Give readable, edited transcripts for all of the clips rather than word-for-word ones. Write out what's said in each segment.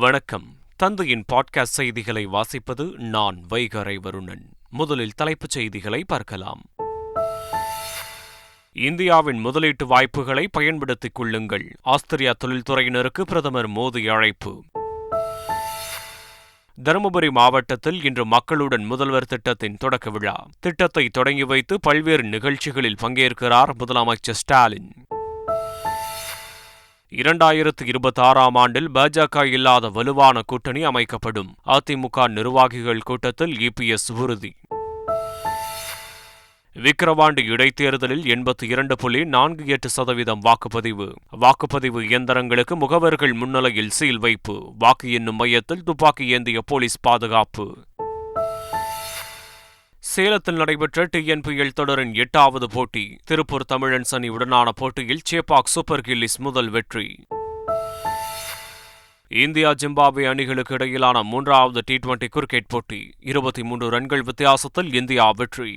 வணக்கம். தந்தையின் பாட்காஸ்ட் செய்திகளை வாசிப்பது நான் வைகரை வருணன். முதலில் தலைப்புச் செய்திகளை பார்க்கலாம். இந்தியாவின் முதலீட்டு வாய்ப்புகளை பயன்படுத்திக் கொள்ளுங்கள். ஆஸ்திரியா தொழில்துறையினருக்கு பிரதமர் மோடி அழைப்பு. தருமபுரி மாவட்டத்தில் இன்று மக்களுடன் முதல்வர் திட்டத்தின் தொடக்க விழா. திட்டத்தை தொடங்கி வைத்து பல்வேறு நிகழ்ச்சிகளில் பங்கேற்கிறார் முதலமைச்சர் ஸ்டாலின். 2026ஆம் ஆண்டில் பாஜக இல்லாத வலுவான கூட்டணி அமைக்கப்படும். அதிமுக நிர்வாகிகள் கூட்டத்தில் இபிஎஸ் உறுதி. விக்கிரவாண்டி இடைத்தேர்தலில் 82.48% வாக்குப்பதிவு. வாக்குப்பதிவு இயந்திரங்களுக்கு முகவர்கள் முன்னிலையில் சீல் வைப்பு. வாக்கு எண்ணும் மையத்தில் துப்பாக்கி ஏந்திய போலீஸ் பாதுகாப்பு. சேலத்தில் நடைபெற்ற டிஎன்பிஎல் தொடரின் 8வது போட்டி. திருப்பூர் தமிழன்ஸ் அணியுடனான போட்டியில் சேப்பாக் சூப்பர் கில்லிஸ் முதல் வெற்றி. இந்தியா ஜிம்பாப்வே அணிகளுக்கு இடையிலான 3வது T20 கிரிக்கெட் போட்டி. 23 ரன்கள் வித்தியாசத்தில் இந்தியா வெற்றி.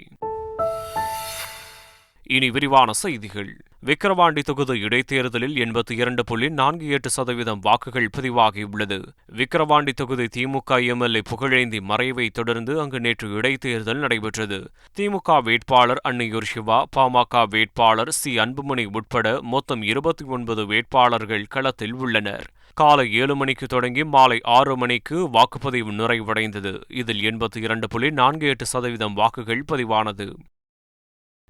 இனி விரிவான செய்திகள். விக்கிரவாண்டி தொகுதி இடைத்தேர்தலில் 82.48% வாக்குகள் பதிவாகியுள்ளது. விக்கிரவாண்டி தொகுதி திமுக எம்எல்ஏ புகழேந்தி மறைவை தொடர்ந்து அங்கு நேற்று இடைத்தேர்தல் நடைபெற்றது. திமுக வேட்பாளர் அன்னியூர் சிவா, பாமக வேட்பாளர் சி அன்புமணி உட்பட மொத்தம் 29 வேட்பாளர்கள் களத்தில் உள்ளனர். காலை 7 மணிக்கு தொடங்கி மாலை 6 மணிக்கு வாக்குப்பதிவு நிறைவடைந்தது. இதில் 82.48% வாக்குகள் பதிவானது.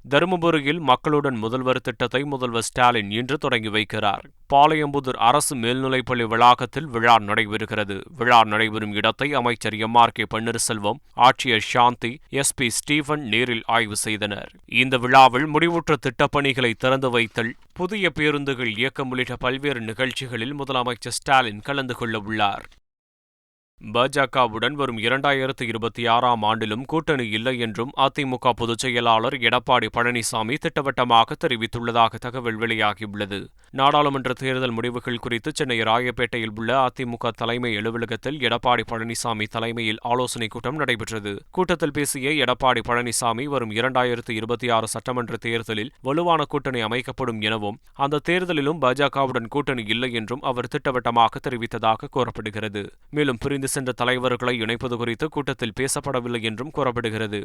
தருமபுரியில் மக்களுடன் முதல்வர் திட்டத்தை முதல்வர் ஸ்டாலின் இன்று தொடங்கி வைக்கிறார். பாளையம்புதூர் அரசு மேல்நிலைப்பள்ளி வளாகத்தில் விழா நடைபெறுகிறது. விழா நடைபெறும் இடத்தை அமைச்சர் எம்.ஆர்.கே. பன்னீர்செல்வம், ஆட்சியர் சாந்தி, எஸ்.பி. ஸ்டீபன் நேரில் ஆய்வு செய்தனர். இந்த விழாவில் முடிவுற்ற திட்டப்பணிகளை திறந்து வைத்தல், புதிய பேருந்துகள் இயக்கம் உள்ளிட்ட பல்வேறு நிகழ்ச்சிகளில் முதலமைச்சர் ஸ்டாலின் கலந்து கொள்ள உள்ளார். பாஜகவுடன் வரும் 2026ஆம் ஆண்டிலும் கூட்டணி இல்லை என்றும் அதிமுக பொதுச் செயலாளர் எடப்பாடி பழனிசாமி திட்டவட்டமாக தெரிவித்துள்ளதாக தகவல் வெளியாகியுள்ளது. நாடாளுமன்ற தேர்தல் முடிவுகள் குறித்து சென்னை ராயப்பேட்டையில் உள்ள அதிமுக தலைமை அலுவலகத்தில் எடப்பாடி பழனிசாமி தலைமையில் ஆலோசனைக் கூட்டம் நடைபெற்றது. கூட்டத்தில் பேசிய எடப்பாடி பழனிசாமி வரும் 2026 சட்டமன்ற தேர்தலில் வலுவான கூட்டணி அமைக்கப்படும் எனவும் அந்த தேர்தலிலும் பாஜகவுடன் கூட்டணி இல்லை என்றும் அவர் திட்டவட்டமாக தெரிவித்ததாக கூறப்படுகிறது. மேலும் பிரிந்து சென்ற தலைவர்களை இணைப்பது குறித்து கூட்டத்தில் பேசப்படவில்லை என்றும் கூறப்படுகிறது.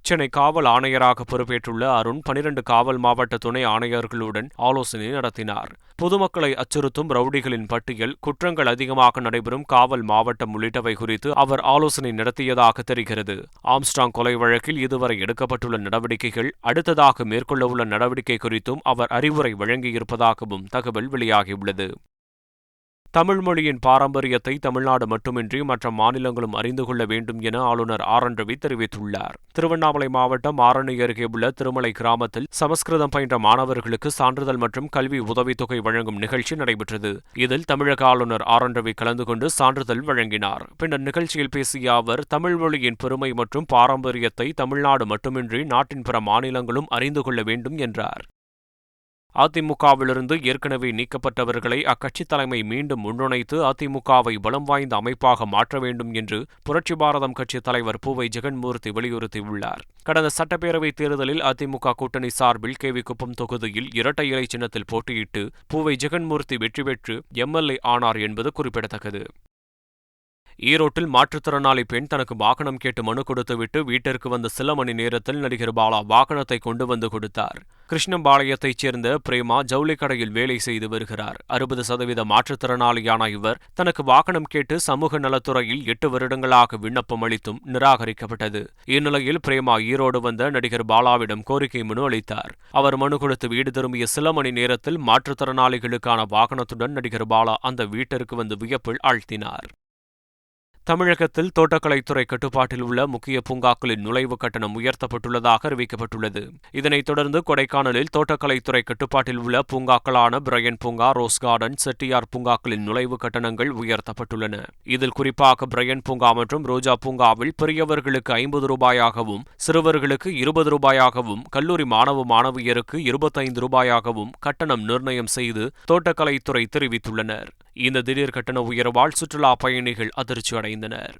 சென்னை காவல் ஆணையராக பொறுப்பேற்றுள்ள அருண் 12 காவல் மாவட்ட துணை ஆணையர்களுடன் ஆலோசனை நடத்தினார். பொதுமக்களை அச்சுறுத்தும் ரவுடிகளின் பட்டியல், குற்றங்கள் அதிகமாக நடைபெறும் காவல் மாவட்டம் உள்ளிட்டவை குறித்து அவர் ஆலோசனை நடத்தியதாக தெரிகிறது. ஆம்ஸ்ட்ராங் கொலை வழக்கில் இதுவரை எடுக்கப்பட்டுள்ள நடவடிக்கைகள், அடுத்ததாக மேற்கொள்ளவுள்ள நடவடிக்கை குறித்தும் அவர் அறிவுரை வழங்கியிருப்பதாகவும் தகவல் வெளியாகியுள்ளது. தமிழ் மொழியின் பாரம்பரியத்தை தமிழ்நாடு மட்டுமின்றி மற்ற மாநிலங்களும் அறிந்து கொள்ள வேண்டும் என ஆளுநர் ஆர்.என். ரவி தெரிவித்துள்ளார். திருவண்ணாமலை மாவட்டம் ஆரணி அருகே உள்ள திருமலை கிராமத்தில் சமஸ்கிருதம் பயின்ற மாணவர்களுக்கு சான்றிதழ் மற்றும் கல்வி உதவித்தொகை வழங்கும் நிகழ்ச்சி நடைபெற்றது. இதில் தமிழக ஆளுநர் ஆர்.என். ரவி கலந்து கொண்டு சான்றிதழ் வழங்கினார். பின்னர் நிகழ்ச்சியில் பேசிய அவர், தமிழ் மொழியின் பெருமை மற்றும் பாரம்பரியத்தை தமிழ்நாடு மட்டுமின்றி நாட்டின் பிற மாநிலங்களும் அறிந்து கொள்ள வேண்டும் என்றார். அதிமுகவிலிருந்து ஏற்கனவே நீக்கப்பட்டவர்களை அக்கட்சித் தலைமை மீண்டும் முன்னுணைத்து அதிமுகவை பலம் வாய்ந்த அமைப்பாக மாற்ற வேண்டும் என்று புரட்சி பாரதம் கட்சித் தலைவர் பூவை ஜெகன்மூர்த்தி வலியுறுத்தியுள்ளார். கடந்த சட்டப்பேரவைத் தேர்தலில் அதிமுக கூட்டணி சார்பில் கேவிக்குப்பம் தொகுதியில் இரட்டை இலை சின்னத்தில் போட்டியிட்டு பூவை ஜெகன்மூர்த்தி வெற்றி பெற்று எம்எல்ஏ ஆனார் என்பது குறிப்பிடத்தக்கது. ஈரோட்டில் மாற்றுத்திறனாளி பெண் தனக்கு வாகனம் கேட்டு மனு கொடுத்துவிட்டு வீட்டிற்கு வந்த சில மணி நேரத்தில் நடிகர் பாலா வாகனத்தை கொண்டு வந்து கொடுத்தார். கிருஷ்ணம்பாளையத்தைச் சேர்ந்த பிரேமா ஜவுளி கடையில் வேலை செய்து வருகிறார். 60% மாற்றுத்திறனாளியான இவர் தனக்கு வாகனம் கேட்டு சமூக நலத்துறையில் 8 வருடங்களாக விண்ணப்பம் அளித்தும் நிராகரிக்கப்பட்டது. இந்நிலையில் பிரேமா ஈரோடு வந்த நடிகர் பாலாவிடம் கோரிக்கை மனு அளித்தார். அவர் மனு கொடுத்து வீடு திரும்பிய சில மணி நேரத்தில் மாற்றுத்திறனாளிகளுக்கான வாகனத்துடன் நடிகர் பாலா அந்த வீட்டிற்கு வந்து வியப்பில் ஆழ்த்தினார். தமிழகத்தில் தோட்டக்கலைத்துறை கட்டுப்பாட்டில் உள்ள முக்கிய பூங்காக்களின் நுழைவு கட்டணம் உயர்த்தப்பட்டுள்ளதாக அறிவிக்கப்பட்டுள்ளது. இதனைத் தொடர்ந்து கொடைக்கானலில் தோட்டக்கலைத்துறை கட்டுப்பாட்டில் உள்ள பூங்காக்களான பிரையன் பூங்கா, ரோஸ் கார்டன், செட்டியார் பூங்காக்களின் நுழைவு கட்டணங்கள் உயர்த்தப்பட்டுள்ளன. இதில் குறிப்பாக பிரையன் பூங்கா மற்றும் ரோஜா பூங்காவில் பெரியவர்களுக்கு 50 ரூபாயாகவும், சிறுவர்களுக்கு 20 ரூபாயாகவும், கல்லூரி மாணவ மாணவியருக்கு 25 ரூபாயாகவும் கட்டணம் நிர்ணயம் செய்து தோட்டக்கலைத்துறை தெரிவித்துள்ளனர். இந்த திடீர் கட்டண உயர்வால் சுற்றுலா பயணிகள் அதிர்ச்சி அடைந்தனர்.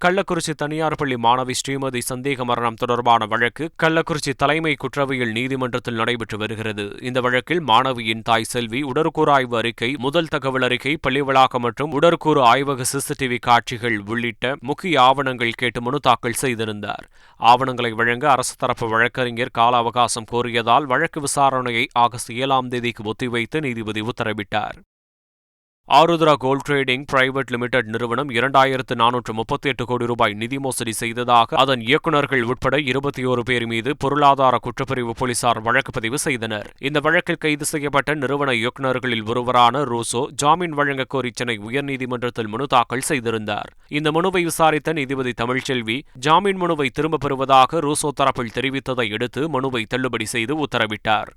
கள்ளக்குறிச்சி தனியார் பள்ளி மாணவி ஸ்ரீமதி சந்தேக மரணம் தொடர்பான வழக்கு கள்ளக்குறிச்சி தலைமை குற்றவியல் நீதிமன்றத்தில் நடைபெற்று வருகிறது. இந்த வழக்கில் மாணவியின் தாய் செல்வி உடற்கூறு ஆய்வு அறிக்கை, முதல் தகவல் அறிக்கை, பள்ளி வளாகம் மற்றும் உடற்கூறு ஆய்வக சிசிடிவி காட்சிகள் உள்ளிட்ட முக்கிய ஆவணங்கள் கேட்டு மனு தாக்கல் செய்திருந்தார். ஆவணங்களை வழங்க அரசு தரப்பு வழக்கறிஞர் கால அவகாசம் கோரியதால் வழக்கு விசாரணையை ஆகஸ்ட் 7ஆம் தேதிக்கு ஒத்திவைத்து நீதிபதி உத்தரவிட்டார். Aarudhra gold trading private limited நிறுவனம் 2438 கோடி ரூபாய் நிதி மோசடி செய்ததாக அதன் இயக்குநர்கள் உட்பட 21 பேர் மீது பொருளாதார குற்றப்பிரிவு போலீசார் வழக்கு பதிவு செய்தனர். இந்த வழக்கில் கைது செய்யப்பட்ட நிறுவன இயக்குநர்களில் ஒருவரான ரூசோ ஜாமீன் வழங்க கோரி சென்னை உயர்நீதிமன்றத்தில் மனு தாக்கல் செய்திருந்தார். இந்த மனுவை விசாரித்த நீதிபதி தமிழ்ச்செல்வி ஜாமீன் மனுவை திரும்பப் பெறுவதாக ரூசோ தரப்பில் தெரிவித்ததை அடுத்து மனுவை தள்ளுபடி செய்து உத்தரவிட்டார்.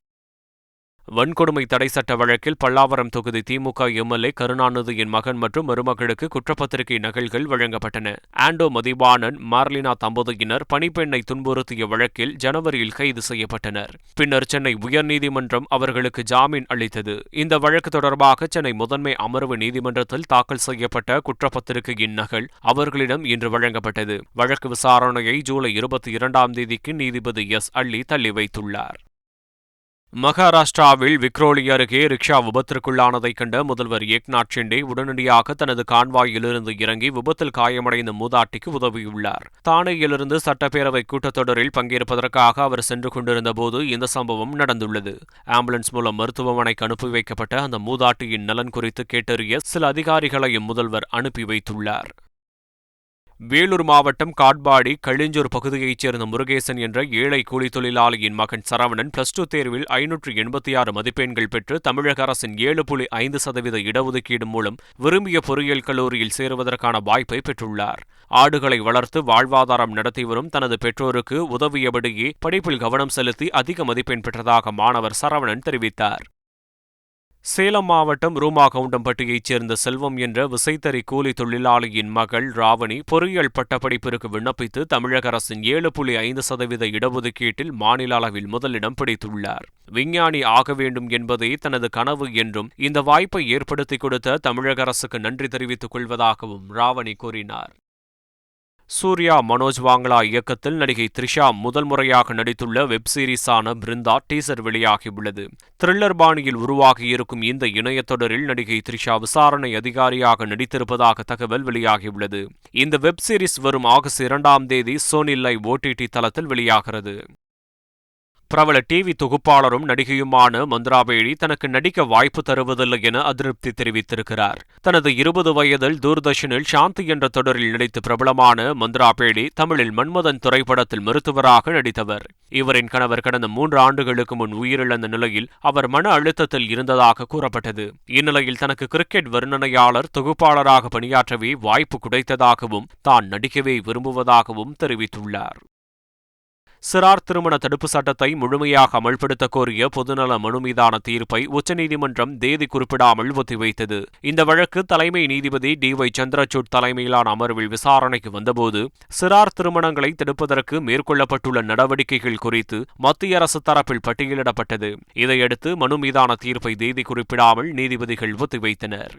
வன்கொடுமை தடை சட்ட வழக்கில் பல்லாவரம் தொகுதி திமுக எம்எல்ஏ கருணாநிதியின் மகன் மற்றும் மருமகளுக்கு குற்றப்பத்திரிகை நகல்கள் வழங்கப்பட்டன. ஆண்டோ மதிவாணன், மார்லினா தம்பதியினர் பணிப்பெண்ணை துன்புறுத்திய வழக்கில் ஜனவரியில் கைது செய்யப்பட்டனர். பின்னர் சென்னை உயர்நீதிமன்றம் அவர்களுக்கு ஜாமீன் அளித்தது. இந்த வழக்கு தொடர்பாக சென்னை முதன்மை அமர்வு நீதிமன்றத்தில் தாக்கல் செய்யப்பட்ட குற்றப்பத்திரிகையின் நகல் அவர்களிடம் இன்று வழங்கப்பட்டது. வழக்கு விசாரணையை ஜூலை 22ஆம் தேதிக்கு நீதிபதி எஸ். அள்ளி தள்ளி வைத்துள்ளார். மகாராஷ்டிராவில் விக்ரோலி அருகே ரிக்ஷா விபத்திற்குள்ளானதைக் கண்ட முதல்வர் ஏக்நாத் ஷிண்டே உடனடியாக தனது கான்வாயிலிருந்து இறங்கி விபத்தில் காயமடைந்த மூதாட்டிக்கு உதவியுள்ளார். தானேயிலிருந்து சட்டப்பேரவை கூட்டத்தொடரில் பங்கேற்பதற்காக அவர் சென்று கொண்டிருந்தபோது இந்த சம்பவம் நடந்துள்ளது. ஆம்புலன்ஸ் மூலம் மருத்துவமனைக்கு அனுப்பி வைக்கப்பட்ட அந்த மூதாட்டியின் நலன் குறித்து கேட்டறிய சில அதிகாரிகளையும் முதல்வர் அனுப்பி வைத்துள்ளார். வேலூர் மாவட்டம் காட்பாடி களிஞ்சூர் பகுதியைச் சேர்ந்த முருகேசன் என்ற ஏழை கூலி தொழிலாளியின் மகன் சரவணன் +2 தேர்வில் 586 மதிப்பெண்கள் பெற்று தமிழக அரசின் 7.5% இடஒதுக்கீடு மூலம் விரும்பிய பொறியியல் கல்லூரியில் சேருவதற்கான வாய்ப்பை பெற்றுள்ளார். ஆடுகளை வளர்த்து வாழ்வாதாரம் நடத்தி வரும் தனது பெற்றோருக்கு உதவியபடியே படிப்பில் கவனம் செலுத்தி அதிக மதிப்பெண் பெற்றதாக மாணவர் சரவணன் தெரிவித்தார். சேலம் மாவட்டம் ரூமாகவுண்டம்பட்டியைச் சேர்ந்த செல்வம் என்ற விசைத்தறி கூலி தொழிலாளியின் மகள் ராவணி பொறியியல் பட்டப்படிப்பிற்கு விண்ணப்பித்து தமிழக அரசின் 7.5% இடஒதுக்கீட்டில் மாநில அளவில் முதலிடம் பிடித்துள்ளார். விஞ்ஞானி ஆக வேண்டும் என்பதே தனது கனவு என்றும் இந்த வாய்ப்பை ஏற்படுத்திக் கொடுத்த தமிழக அரசுக்கு நன்றி தெரிவித்துக் கொள்வதாகவும் ராவணி கூறினார். சூர்யா, மனோஜ் வாங்லா இயக்கத்தில் நடிகை த்ரிஷா முதல் முறையாக நடித்துள்ள வெப் சீரிஸான பிருந்தா டீசர் வெளியாகியுள்ளது. த்ரில்லர் பாணியில் உருவாகியிருக்கும் இந்த இணையத்தொடரில் நடிகை த்ரிஷா விசாரணை அதிகாரியாக நடித்திருப்பதாக தகவல் வெளியாகியுள்ளது. இந்த வெப் சீரிஸ் வரும் ஆகஸ்ட் 2ஆம் தேதி சோனி லைவ் OTT தளத்தில் வெளியாகிறது. பிரபல டிவி தொகுப்பாளரும் நடிகையுமான மந்த்ராபேடி தனக்கு நடிக்க வாய்ப்பு தருவதில்லை என அதிருப்தி தெரிவித்திருக்கிறார். தனது 20 வயதில் தூர்தர்ஷனில் சாந்தி என்ற தொடரில் நடித்து பிரபலமான மந்த்ராபேடி தமிழில் மன்மதன் திரைப்படத்தில் மருத்துவராக நடித்தவர். இவரின் கணவர் கடந்த 3 ஆண்டுகளுக்கு முன் உயிரிழந்த நிலையில் அவர் மன அழுத்தத்தில் இருந்ததாக கூறப்பட்டது. இந்நிலையில் தனக்கு கிரிக்கெட் வர்ணனையாளர், தொகுப்பாளராக பணியாற்றவே வாய்ப்பு கிடைத்ததாகவும் தான் நடிக்கவே விரும்புவதாகவும் தெரிவித்துள்ளார். சிறார் திருமண தடுப்பு சட்டத்தை முழுமையாக அமல்படுத்த கோரிய பொதுநல மனு மீதான தீர்ப்பை உச்சநீதிமன்றம் தேதி குறிப்பிடாமல் ஒத்திவைத்தது. இந்த வழக்கு தலைமை நீதிபதி DY சந்திரசூட் தலைமையிலான அமர்வில் விசாரணைக்கு வந்தபோது சிறார் திருமணங்களை தடுப்பதற்கு மேற்கொள்ளப்பட்டுள்ள நடவடிக்கைகள் குறித்து மத்திய அரசு தரப்பில் பட்டியலிடப்பட்டது. இதையடுத்து மனு மீதான தீர்ப்பை தேதி குறிப்பிடாமல் நீதிபதிகள் ஒத்திவைத்தனர்.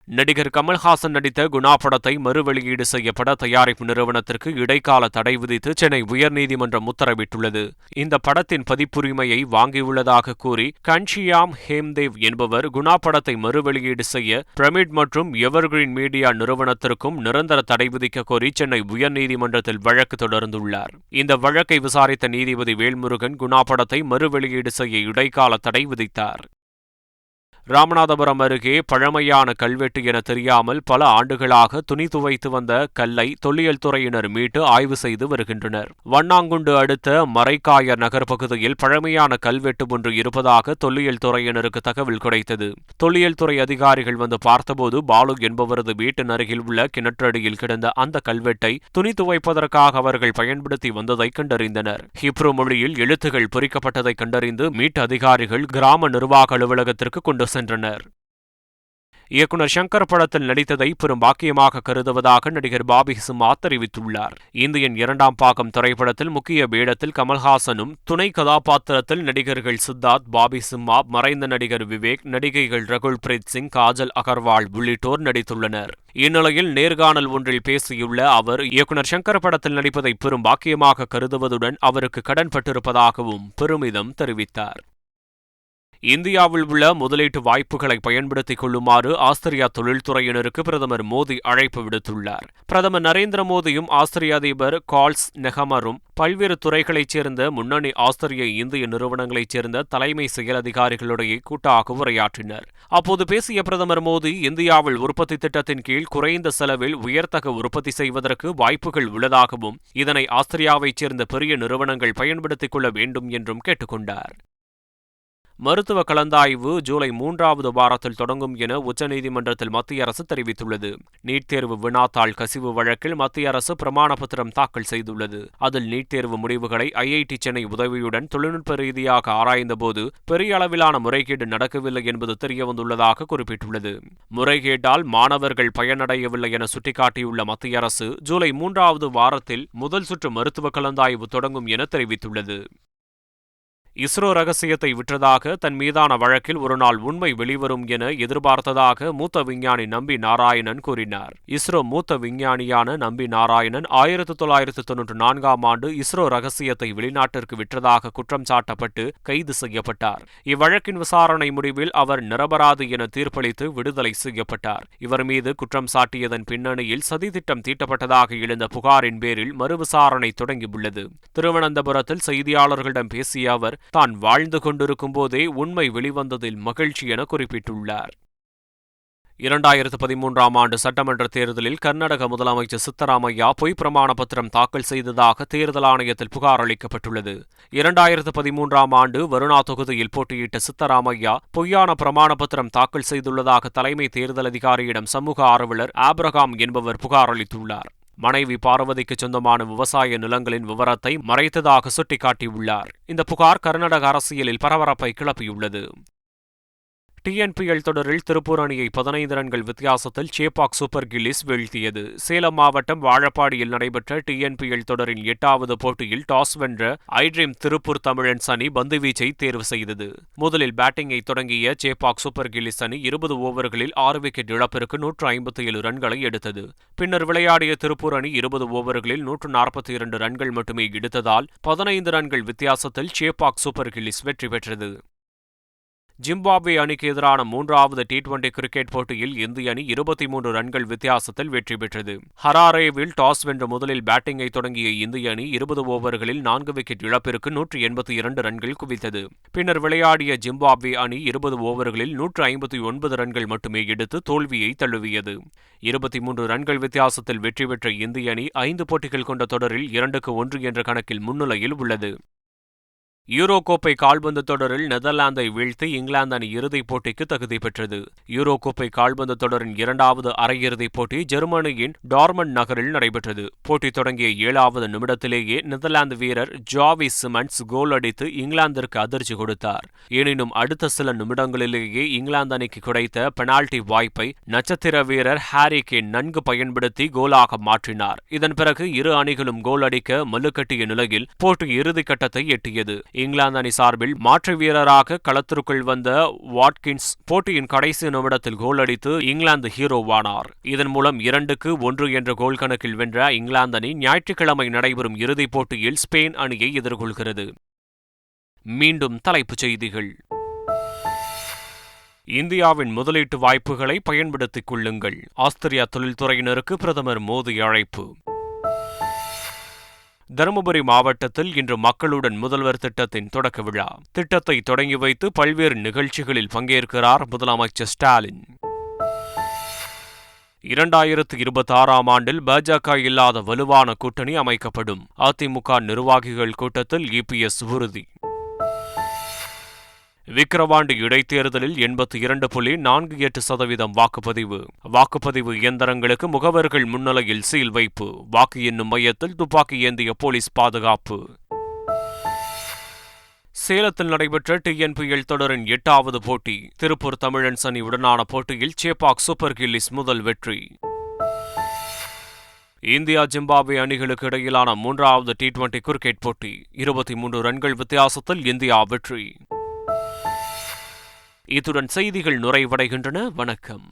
நடிகர் கமல்ஹாசன் நடித்த குணா படத்தை மறுவெளியீடு செய்யப்பட தயாரிப்பு நிறுவனத்திற்கு இடைக்கால தடை விதித்து சென்னை உயர்நீதிமன்றம் உத்தரவிட்டுள்ளது. இந்த படத்தின் பதிப்புரிமையை வாங்கியுள்ளதாக கூறி கன்ஷியாம் ஹேம்தேவ் என்பவர் குணா படத்தை மறுவெளியீடு செய்ய பிரமிட் மற்றும் எவர்கிரீன் மீடியா நிறுவனத்திற்கும் நிரந்தர தடை விதிக்க கோரி சென்னை உயர்நீதிமன்றத்தில் வழக்கு தொடர்ந்துள்ளார். இந்த வழக்கை விசாரித்த நீதிபதி வேல்முருகன் குணா படத்தை மறுவெளியீடு செய்ய இடைக்கால தடை விதித்தார். ராமநாதபுரம் அருகே பழமையான கல்வெட்டு என தெரியாமல் பல ஆண்டுகளாக துணி துவைத்து வந்த கல்லை தொல்லியல் துறையினர் மீட்டு ஆய்வு செய்து வருகின்றனர். வண்ணாங்குண்டு அடுத்த மரைக்காயர் நகர் பகுதியில் பழமையான கல்வெட்டு ஒன்று இருப்பதாக தொல்லியல் துறையினருக்கு தகவல் கிடைத்தது. தொல்லியல் துறை அதிகாரிகள் வந்து பார்த்தபோது பாலு என்பவரது வீட்டின் அருகில் உள்ள கிணற்றடியில் கிடந்த அந்த கல்வெட்டை துணி துவைப்பதற்காக அவர்கள் பயன்படுத்தி வந்ததை கண்டறிந்தனர். ஹீப்ரு மொழியில் எழுத்துகள் பொறிக்கப்பட்டதை கண்டறிந்து மீட்ட அதிகாரிகள் கிராம நிர்வாக அலுவலகத்திற்கு கொண்டு சென்றனர். இயக்குனர் சங்கர் படத்தில் நடித்ததை பெரும் பாக்கியமாக கருதுவதாக நடிகர் பாபி சிம்ஹா தெரிவித்துள்ளார். இந்தியன் 2ஆம் பாகம் திரைப்படத்தில் முக்கிய வேடத்தில் கமல்ஹாசனும், துணை கதாபாத்திரத்தில் நடிகர்கள் சித்தார்த், பாபி சிம்ஹா, மறைந்த நடிகர் விவேக், நடிகைகள் ரகுல் பிரீத் சிங், காஜல் அகர்வால் உள்ளிட்டோர் நடித்துள்ளனர். இந்நிலையில் நேர்காணல் ஒன்றில் பேசியுள்ள அவர், இயக்குனர் சங்கர் படத்தில் நடிப்பதை பெரும் பாக்கியமாக கருதுவதுடன் அவருக்கு கடன் பட்டிருப்பதாகவும் பெருமிதம் தெரிவித்தார். இந்தியாவில் உள்ள முதலீட்டு வாய்ப்புகளை பயன்படுத்திக் கொள்ளுமாறு ஆஸ்திரியா தொழில்துறையினருக்கு பிரதமர் மோடி அழைப்பு விடுத்துள்ளார். பிரதமர் நரேந்திர மோடியும் ஆஸ்திரிய அதிபர் கார்ல்ஸ் நெஹமரும் பல்வேறு துறைகளைச் சேர்ந்த முன்னணி ஆஸ்திரிய இந்திய நிறுவனங்களைச் சேர்ந்த தலைமை செயல் அதிகாரிகளிடையே கூட்டாக உரையாற்றினர். அப்போது பேசிய பிரதமர் மோடி, இந்தியாவில் உற்பத்தி திட்டத்தின் கீழ் குறைந்த செலவில் உயர்தக உற்பத்தி செய்வதற்கு வாய்ப்புகள் உள்ளதாகவும், இதனை ஆஸ்திரியாவைச் சேர்ந்த பெரிய நிறுவனங்கள் பயன்படுத்திக் கொள்ள வேண்டும் என்றும் கேட்டுக்கொண்டார். மருத்துவ கலந்தாய்வு ஜூலை 3வது வாரத்தில் தொடங்கும் என உச்சநீதிமன்றத்தில் மத்திய அரசு தெரிவித்துள்ளது. நீட் தேர்வு வினாத்தாள் கசிவு வழக்கில் மத்திய அரசு பிரமாண பத்திரம் தாக்கல் செய்துள்ளது. அதில் நீட் தேர்வு முடிவுகளை IIT சென்னை உதவியுடன் தொழில்நுட்ப ரீதியாக ஆராய்ந்தபோது பெரிய அளவிலான முறைகேடு நடக்கவில்லை என்பது தெரியவந்துள்ளதாக குறிப்பிட்டுள்ளது. முறைகேட்டால் மாணவர்கள் பயனடையவில்லை என சுட்டிக்காட்டியுள்ள மத்திய அரசு ஜூலை 3வது வாரத்தில் முதல் சுற்று மருத்துவ கலந்தாய்வு தொடங்கும் என தெரிவித்துள்ளது. இஸ்ரோ ரகசியத்தை விற்றதாக தன் மீதான வழக்கில் ஒருநாள் உண்மை வெளிவரும் என எதிர்பார்த்ததாக மூத்த விஞ்ஞானி நம்பி நாராயணன் கூறினார். இஸ்ரோ மூத்த விஞ்ஞானியான நம்பி நாராயணன் 1994ஆம் ஆண்டு இஸ்ரோ ரகசியத்தை வெளிநாட்டிற்கு விற்றதாக குற்றம் சாட்டப்பட்டு கைது செய்யப்பட்டார். இவ்வழக்கின் விசாரணை முடிவில் அவர் நிரபராதி என தீர்ப்பளித்து விடுதலை செய்யப்பட்டார். இவர் மீது குற்றம் சாட்டியதன் பின்னணியில் சதித்திட்டம் தீட்டப்பட்டதாக எழுந்த புகாரின் பேரில் மறுவிசாரணை தொடங்கியுள்ளது. திருவனந்தபுரத்தில் செய்தியாளர்களிடம் பேசிய அவர், தான் வாழ்ந்து கொண்டிருக்கும் போதே உண்மை வெளிவந்ததில் மகிழ்ச்சி என குறிப்பிட்டுள்ளார். 2013ஆம் ஆண்டு சட்டமன்ற தேர்தலில் கர்நாடக முதலமைச்சர் சித்தராமையா பொய் பிரமாண பத்திரம் தாக்கல் செய்ததாக தேர்தல் ஆணையத்தில் புகார் அளிக்கப்பட்டுள்ளது. 2013ஆம் ஆண்டு வருணா தொகுதியில் போட்டியிட்ட சித்தராமையா பொய்யான பிரமாண பத்திரம் தாக்கல் செய்துள்ளதாக தலைமை தேர்தல் அதிகாரியிடம் சமூக ஆர்வலர் ஆப்ரகாம் என்பவர் புகார் அளித்துள்ளார். மனைவி பார்வதிக்கு சொந்தமான விவசாய நிலங்களின் விவரத்தை மறைத்ததாக சுட்டிக்காட்டியுள்ளார். இந்த புகார் கர்நாடக அரசியலில் பரபரப்பை கிளப்பியுள்ளது. TNPL தொடரில் திருப்பூர் அணியை 15 ரன்கள் வித்தியாசத்தில் சேப்பாக் சூப்பர் கில்லிஸ் வீழ்த்தியது. சேலம் மாவட்டம் வாழப்பாடியில் நடைபெற்ற TNPL தொடரின் 8வது போட்டியில் டாஸ் வென்ற ஐட்ரீம் திருப்பூர் தமிழன்ஸ் அணி பந்துவீச்சை தேர்வு செய்தது. முதலில் பேட்டிங்கை தொடங்கிய சேப்பாக் சூப்பர் கில்லிஸ் அணி 20 ஓவர்களில் 6 விக்கெட் இழப்பிற்கு 157 ரன்களை எடுத்தது. பின்னர் விளையாடிய திருப்பூர் அணி 20 ஓவர்களில் 142 ரன்கள் மட்டுமே எடுத்ததால் 15 ரன்கள் வித்தியாசத்தில் சேப்பாக் சூப்பர் கில்லிஸ் வெற்றி பெற்றது. ஜிம்பாப்வே அணிக்கு எதிரான 3வது T20 கிரிக்கெட் போட்டியில் இந்திய அணி 23 ரன்கள் வித்தியாசத்தில் வெற்றி பெற்றது. ஹராரேவில் டாஸ் வென்று முதலில் பேட்டிங்கை தொடங்கிய இந்திய அணி 20 ஓவர்களில் 4 விக்கெட் இழப்பிற்கு 182 ரன்கள் குவித்தது. பின்னர் விளையாடிய ஜிம்பாப்வே அணி 20 ஓவர்களில் 159 ரன்கள் மட்டுமே எடுத்து தோல்வியை தழுவியது. 23 ரன்கள் வித்தியாசத்தில் வெற்றி பெற்ற இந்திய அணி 5 போட்டிகள் கொண்ட தொடரில் 2-1 என்ற கணக்கில் முன்னிலையில் உள்ளது. யூரோ கோப்பை கால்பந்து தொடரில் நெதர்லாந்தை வீழ்த்தி இங்கிலாந்து அணி இறுதிப் போட்டிக்கு தகுதி பெற்றது. யூரோ கோப்பை கால்பந்து தொடரின் 2வது அரையிறுதிப் போட்டி ஜெர்மனியின் டார்மண்ட் நகரில் நடைபெற்றது. போட்டி தொடங்கிய 7வது நிமிடத்திலேயே நெதர்லாந்து வீரர் ஜாவி சிமன்ஸ் கோல் அடித்து இங்கிலாந்திற்கு அதிர்ச்சி கொடுத்தார். எனினும் அடுத்த சில நிமிடங்களிலேயே இங்கிலாந்து அணிக்கு கிடைத்த பெனால்டி வாய்ப்பை நட்சத்திர வீரர் ஹாரி கேன் நன்கு பயன்படுத்தி கோலாக மாற்றினார். இதன் பிறகு இரு அணிகளும் கோல் அடிக்க மல்லுக்கட்டிய நிலையில் போட்டி இறுதிக்கட்டத்தை எட்டியது. இங்கிலாந்து அணி சார்பில் மாற்று வீரராக களத்திற்குள் வந்த வாட்கின்ஸ் போட்டியின் கடைசி நிமிடத்தில் கோல் அடித்து இங்கிலாந்து ஹீரோவானார். இதன் மூலம் 2-1 என்ற கோல் கணக்கில் வென்ற இங்கிலாந்து அணி ஞாயிற்றுக்கிழமை நடைபெறும் இறுதிப் போட்டியில் ஸ்பெயின் அணியை எதிர்கொள்கிறது. மீண்டும் தலைப்புச் செய்திகள். இந்தியாவின் முதலீட்டு வாய்ப்புகளை பயன்படுத்திக் கொள்ளுங்கள். ஆஸ்திரியா தொழில்துறையினருக்கு பிரதமர் மோடி அழைப்பு. தருமபுரி மாவட்டத்தில் இன்று மக்களுடன் முதல்வர் திட்டத்தின் தொடக்க விழா. திட்டத்தை தொடங்கி வைத்து பல்வேறு நிகழ்ச்சிகளில் பங்கேற்கிறார் முதலமைச்சர் ஸ்டாலின். 2026ஆம் ஆண்டில் பாஜக இல்லாத வலுவான கூட்டணி அமைக்கப்படும். அதிமுக நிர்வாகிகள் கூட்டத்தில் EPS உறுதி. விக்கிரவாண்டி இடைத்தேர்தலில் 82.48% வாக்குப்பதிவு. வாக்குப்பதிவு இயந்திரங்களுக்கு முகவர்கள் முன்னிலையில் சீல் வைப்பு. வாக்கு எண்ணும் மையத்தில் துப்பாக்கி ஏந்திய போலீஸ் பாதுகாப்பு. சேலத்தில் நடைபெற்ற டிஎன்பிஎல் தொடரின் 8வது போட்டி. திருப்பூர் தமிழன்ஸ் அணியுடனான போட்டியில் சேப்பாக் சூப்பர் கில்லிஸ் முதல் வெற்றி. இந்தியா ஜிம்பாப்வே அணிகளுக்கு இடையிலான 3வது T20 கிரிக்கெட் போட்டி. 23 ரன்கள் வித்தியாசத்தில் இந்தியா வெற்றி. இத்துடன் செய்திகள் நிறைவடைகின்றன. வணக்கம்.